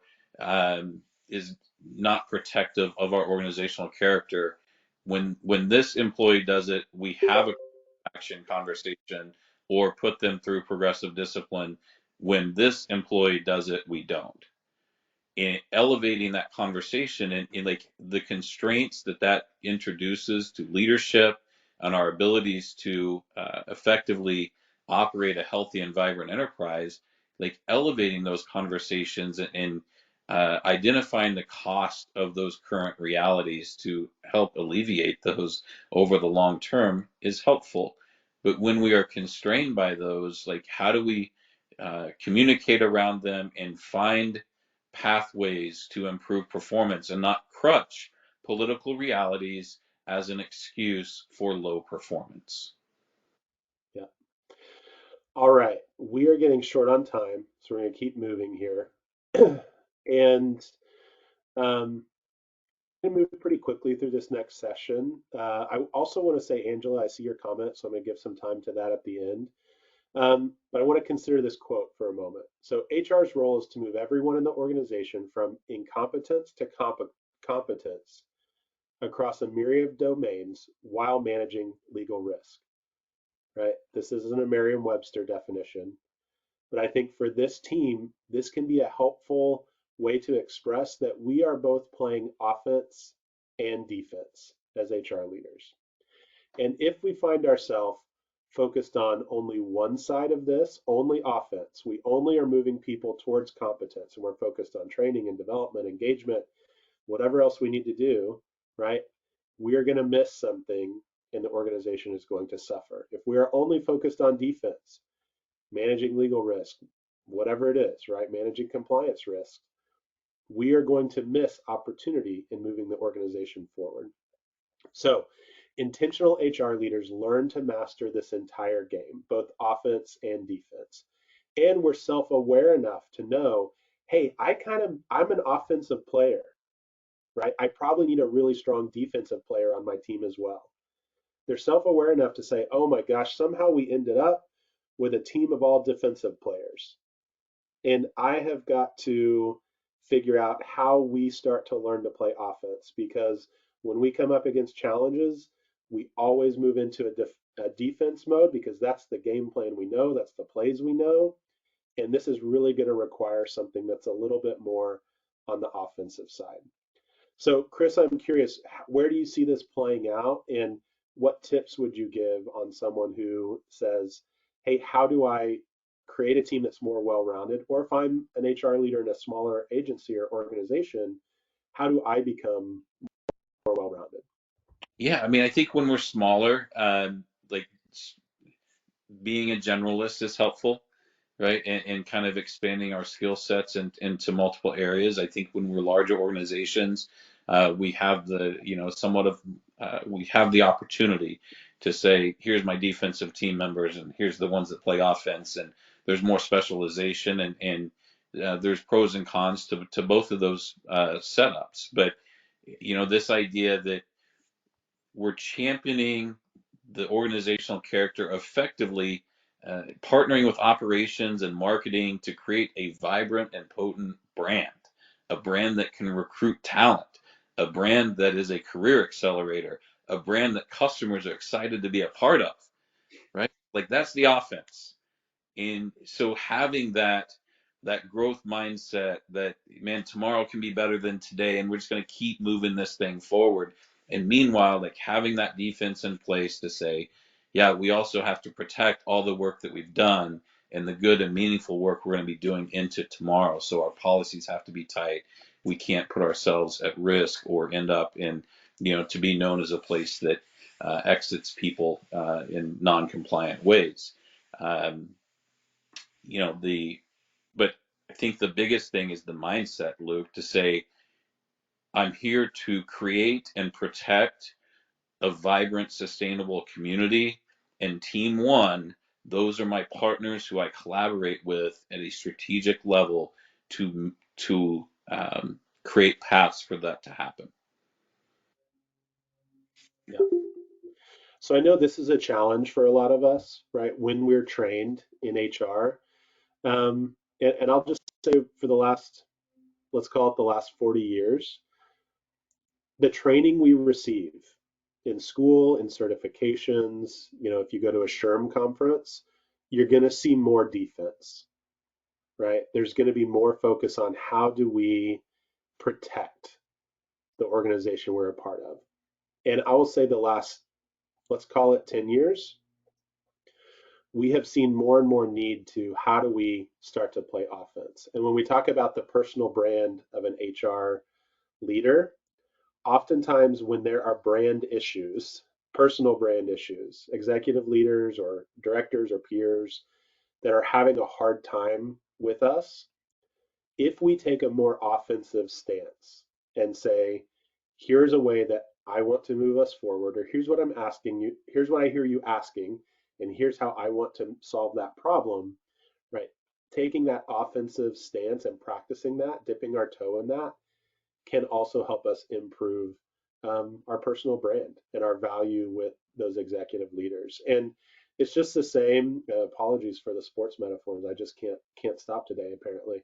is not protective of our organizational character, when this employee does it, we have a action conversation or put them through progressive discipline. When this employee does it, we don't. In elevating that conversation and like the constraints that introduces to leadership and our abilities to effectively operate a healthy and vibrant enterprise, like elevating those conversations and identifying the cost of those current realities to help alleviate those over the long term is helpful. But when we are constrained by those, like how do we communicate around them and find pathways to improve performance and not crutch political realities as an excuse for low performance? Yeah. All right. We are getting short on time, so we're going to keep moving here. And um, I'm going to move pretty quickly through this next session. I also want to say, Angela, I see your comment, so I'm going to give some time to that at the end. But I want to consider this quote for a moment. So HR's role is to move everyone in the organization from incompetence to competence across a myriad of domains while managing legal risk, right? This isn't a Merriam-Webster definition, but I think for this team, this can be a helpful way to express that we are both playing offense and defense as HR leaders. And if we find ourselves focused on only one side of this, only offense, we only are moving people towards competence and we're focused on training and development, engagement, whatever else we need to do, right? We are going to miss something and the organization is going to suffer. If we are only focused on defense, managing legal risk, whatever it is, right? Managing compliance risk, we are going to miss opportunity in moving the organization forward. So, intentional HR leaders learn to master this entire game, both offense and defense. And we're self-aware enough to know, hey, I'm an offensive player, right? I probably need a really strong defensive player on my team as well. They're self-aware enough to say, oh my gosh, somehow we ended up with a team of all defensive players. And I have got to figure out how we start to learn to play offense because when we come up against challenges, we always move into a defense mode because that's the game plan we know, that's the plays we know. And this is really going to require something that's a little bit more on the offensive side. So, Chris, I'm curious, where do you see this playing out, and what tips would you give on someone who says, hey, how do I create a team that's more well-rounded? Or if I'm an HR leader in a smaller agency or organization, how do I become more well-rounded? Yeah, I mean, I think when we're smaller, like being a generalist is helpful, right? And kind of expanding our skill sets into multiple areas. I think when we're larger organizations, we have the, somewhat of, we have the opportunity to say, here's my defensive team members, and here's the ones that play offense, and there's more specialization, and there's pros and cons to both of those setups. But, this idea that we're championing the organizational character effectively, partnering with operations and marketing to create a vibrant and potent brand, a brand that can recruit talent, a brand that is a career accelerator, a brand that customers are excited to be a part of, right? Like that's the offense. And so having that growth mindset that, man, tomorrow can be better than today, and we're just going to keep moving this thing forward. And meanwhile, like having that defense in place to say, yeah, we also have to protect all the work that we've done and the good and meaningful work we're going to be doing into tomorrow. So our policies have to be tight. We can't put ourselves at risk or end up in, to be known as a place that exits people in non-compliant ways. Um, the but I think the biggest thing is the mindset, Luke, to say, I'm here to create and protect a vibrant, sustainable community. And team one, those are my partners who I collaborate with at a strategic level to create paths for that to happen. Yeah. So I know this is a challenge for a lot of us, right? When we're trained in HR, and I'll just say for the last, let's call it the last 40 years, the training we receive in school, in certifications, if you go to a SHRM conference, you're going to see more defense, right? There's going to be more focus on how do we protect the organization we're a part of. And I will say the last, let's call it 10 years, we have seen more and more need to how do we start to play offense. And when we talk about the personal brand of an HR leader, oftentimes when there are brand issues, personal brand issues, executive leaders or directors or peers that are having a hard time with us, if we take a more offensive stance and say, here's a way that I want to move us forward, or here's what I'm asking you, here's what I hear you asking, and here's how I want to solve that problem, right? Taking that offensive stance and practicing that, dipping our toe in that, can also help us improve our personal brand and our value with those executive leaders. And it's just the same. Apologies for the sports metaphors. I just can't stop today, apparently.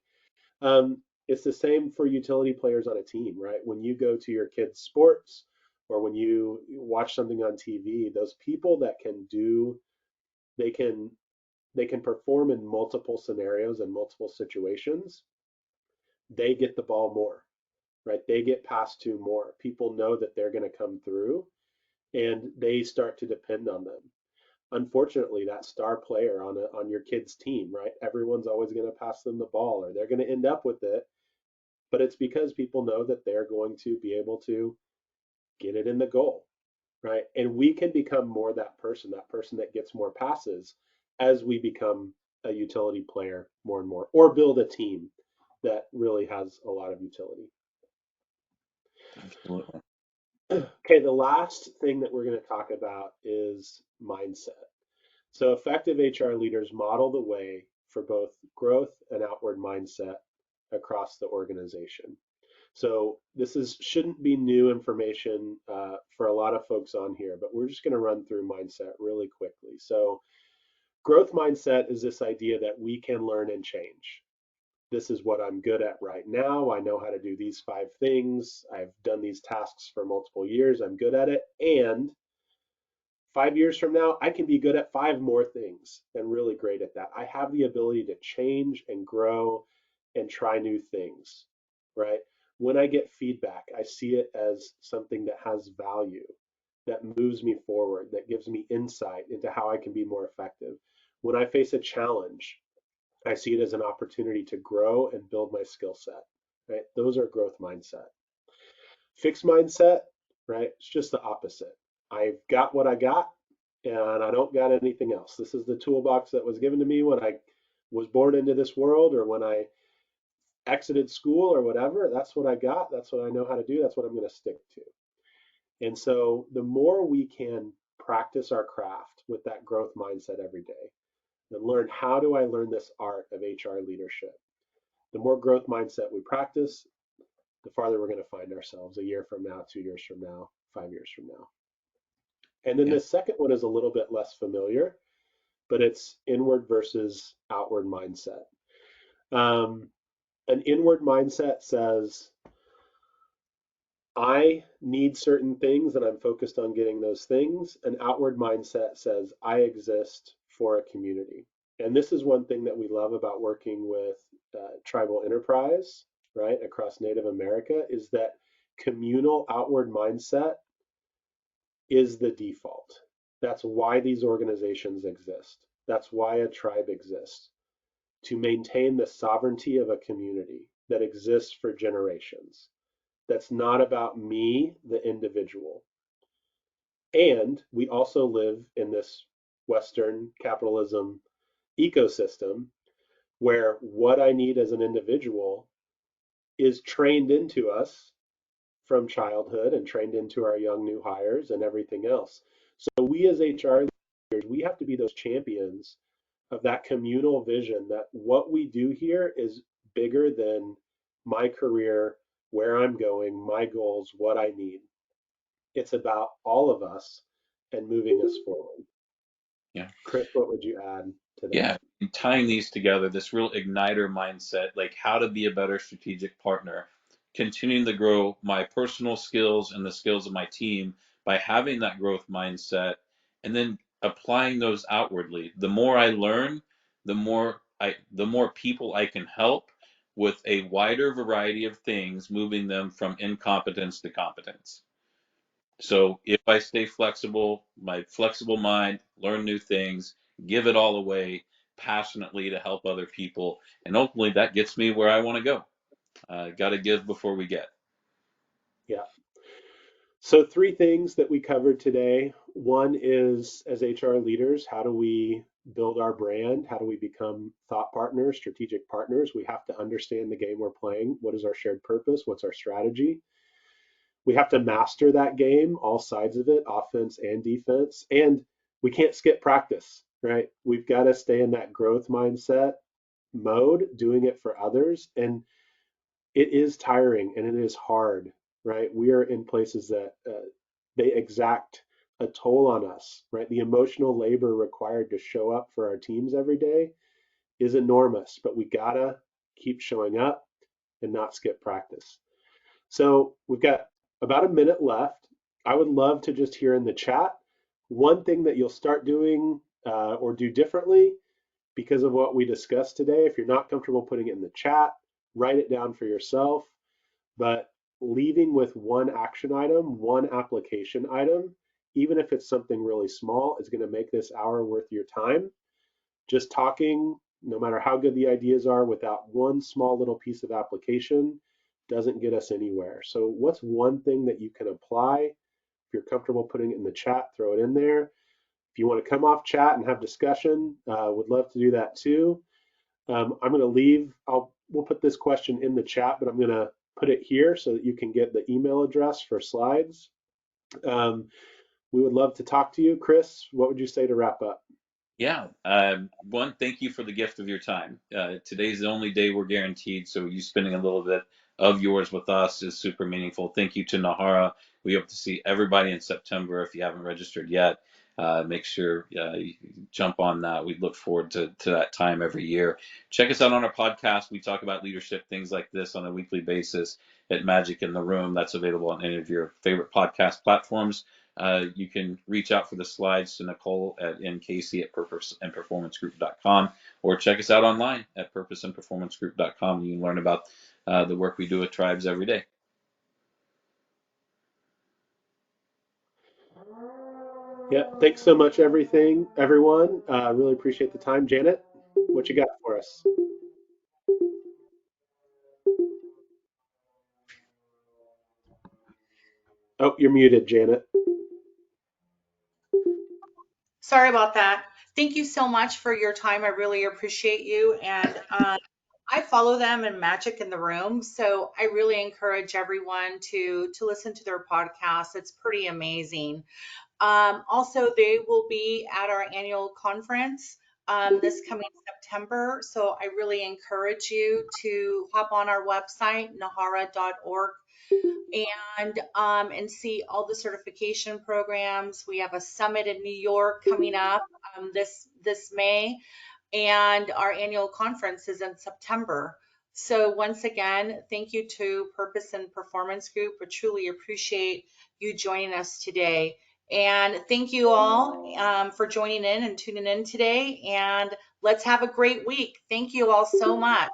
It's the same for utility players on a team, right? When you go to your kids' sports or when you watch something on TV, those people that can do, they can they can perform in multiple scenarios and multiple situations. They get the ball more, right? They get passed to more. People know that they're going to come through and they start to depend on them. Unfortunately, that star player on your kid's team, right? Everyone's always going to pass them the ball or they're going to end up with it, but it's because people know that they're going to be able to get it in the goal, right? And we can become more that person that gets more passes as we become a utility player more and more, or build a team that really has a lot of utility. Absolutely. Okay, the last thing that we're going to talk about is mindset. So effective HR leaders model the way for both growth and outward mindset across the organization. So this shouldn't be new information for a lot of folks on here, but we're just going to run through mindset really quickly. So growth mindset is this idea that we can learn and change. This is what I'm good at right now. I know how to do these 5 things. I've done these tasks for multiple years. I'm good at it. And 5 years from now, I can be good at 5 more things and really great at that. I have the ability to change and grow and try new things, right? when I get feedback, I see it as something that has value, that moves me forward, that gives me insight into how I can be more effective. When I face a challenge, I see it as an opportunity to grow and build my skill set, right? Those are growth mindset. Fixed mindset, right? It's just the opposite. I've got what I got and I don't got anything else. This is the toolbox that was given to me when I was born into this world or when I exited school or whatever. That's what I got. That's what I know how to do. That's what I'm going to stick to. And so the more we can practice our craft with that growth mindset every day and learn how do I learn this art of HR leadership, the more growth mindset we practice, the farther we're going to find ourselves a year from now, 2 years from now, 5 years from now. And then Yeah. the second one is a little bit less familiar, but it's inward versus outward mindset. An inward mindset says, I need certain things and I'm focused on getting those things. An outward mindset says, I exist for a community. And this is one thing that we love about working with tribal enterprise, right, across Native America, is that communal outward mindset is the default. That's why these organizations exist. That's why a tribe exists, to maintain the sovereignty of a community that exists for generations. That's not about me, the individual. And we also live in this Western capitalism ecosystem where what I need as an individual is trained into us from childhood and trained into our young new hires and everything else. So we as HR leaders, we have to be those champions of that communal vision that what we do here is bigger than my career, where I'm going, my goals, what I need. It's about all of us and moving us forward. Yeah. Chris, what would you add to Yeah, that? and tying these together, this real igniter mindset, like how to be a better strategic partner, continuing to grow my personal skills and the skills of my team by having that growth mindset, and then applying those outwardly. The more I learn, the more people I can help with a wider variety of things, moving them from incompetence to competence. So if I stay flexible, my flexible mind, learn new things, give it all away passionately to help other people, and ultimately that gets me where I want to go. Got to give before we get. Yeah. So, three things that we covered today. One is as HR leaders, how do we build our brand? How do we become thought partners, strategic partners? We have to understand the game we're playing. What is our shared purpose? What's our strategy? We have to master that game, all sides of it, offense and defense. And we can't skip practice, right? We've got to stay in that growth mindset mode, doing it for others. And it is tiring and it is hard, right? We are in places that they exact a toll on us, right? The emotional labor required to show up for our teams every day is enormous, but we gotta keep showing up and not skip practice. So we've got about a minute left. I would love to just hear in the chat one thing that you'll start doing or do differently because of what we discussed today. If you're not comfortable putting it in the chat, write it down for yourself. But leaving with one action item, one application item, even if it's something really small, is going to make this hour worth your time. Just talking, no matter how good the ideas are, without one small little piece of application, doesn't get us anywhere. So, what's one thing that you can apply? If you're comfortable putting it in the chat, throw it in there. If you want to come off chat and have discussion, would love to do that too. I'm going to leave. We'll put this question in the chat, but I'm going to put it here so that you can get the email address for slides. We would love to talk to you. Chris, what would you say to wrap up? Yeah. One, thank you for the gift of your time. Today's the only day we're guaranteed, so you spending a little bit of yours with us is super meaningful. Thank you to Nahara. We hope to see everybody in September. If you haven't registered yet, make sure you jump on that. We look forward to that time every year. Check us out on our podcast. We talk about leadership, things like this on a weekly basis at Magic in the Room. That's available on any of your favorite podcast platforms. You can reach out for the slides to Nicole and Casey at purposeandperformancegroup.com, or check us out online at purposeandperformancegroup.com. You can learn about the work we do with tribes every day. Yeah, thanks so much, everyone. Really appreciate the time. Janet, what you got for us? Oh, you're muted, Janet. Sorry about that. Thank you so much for your time. I really appreciate you. And I follow them in Magic in the Room, so I really encourage everyone to listen to their podcast. It's pretty amazing. Also, they will be at our annual conference this coming September. So I really encourage you to hop on our website, nahara.org, and see all the certification programs. We have a summit in New York coming up this May, and our annual conference is in September. So once again, thank you to Purpose and Performance Group. We truly appreciate you joining us today. And thank you all for joining in and tuning in today. And let's have a great week. Thank you all so much.